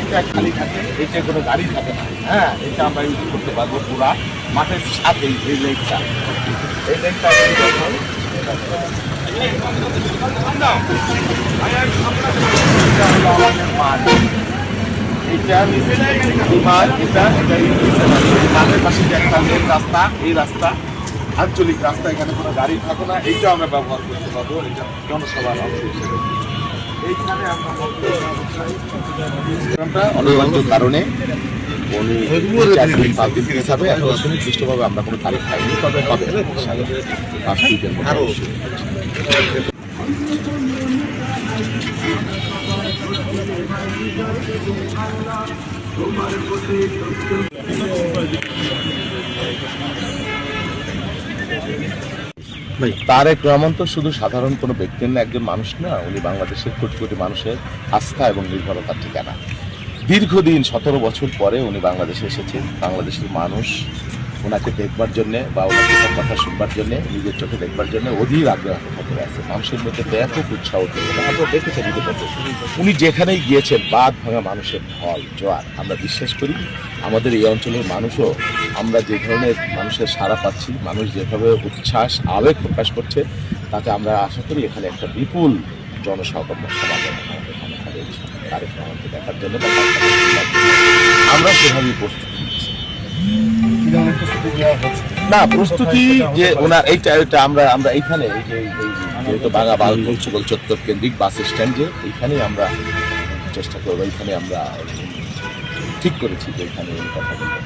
এটা খালি থাকে, এটা কোনো গাড়ি থাকে না। হ্যাঁ, এটা আমরা ইউজ করতে পারবো পুরা মাঠের সাথে। এই লেকটা মাঠের পাশে যে একটা লেক রাস্তা, এই রাস্তা আঞ্চলিক রাস্তা, এখানে কোনো গাড়ি থাকে না। এইটাও আমরা ব্যবহার করতে পারবো, এটা জনসভার অংশ হিসেবে। এইখানে আমরা অনিবার্য কারণে উনি 4 দিন হিসাবে এখন সুনির্দিষ্টভাবে আমরা কোনো তারিখ পাইনি, তবে হবে 5 উইকের মধ্যে। তারেক রহমান তো শুধু সাধারণ কোনো ব্যক্তির না, একজন মানুষ না, উনি বাংলাদেশের কোটি কোটি মানুষের আস্থা এবং নির্ভরতার ঠিকানা। দীর্ঘদিন 17 বছর পরে উনি বাংলাদেশে এসেছেন। বাংলাদেশের মানুষ ওনাকে দেখবার জন্যে বা ওনাকে কথা শুনবার জন্যে, নিজের চোখে দেখবার জন্য অধীর আগ্রহ করে আছে। মানুষের মধ্যে ব্যাপক উৎসাহ তৈরি, আমরা দেখেছেন উনি যেখানেই গিয়েছেন বাঁধ ভাঙা মানুষের ঢল জোয়ার। আমরা বিশ্বাস করি আমাদের এই অঞ্চলের মানুষও আমরা যে ধরনের মানুষের সাড়া পাচ্ছি, মানুষ যেভাবে উচ্ছ্বাস আবেগ প্রকাশ করছে, তাতে আমরা আশা করি এখানে একটা বিপুল জনসমাগম সমাগম এখানে হবে তারেক রহমানকে দেখার জন্য। আমরা সেভাবেই প্রস্তুতি নিচ্ছি। না, প্রস্তুতি যে ওনার এইটা আমরা এইখানে যেহেতু বাংলা বালকল চত্বর কেন্দ্রিক বাস স্ট্যান্ডে এইখানেই আমরা চেষ্টা করবো। এইখানে আমরা ঠিক করেছি যে এখানে কথা বলবো।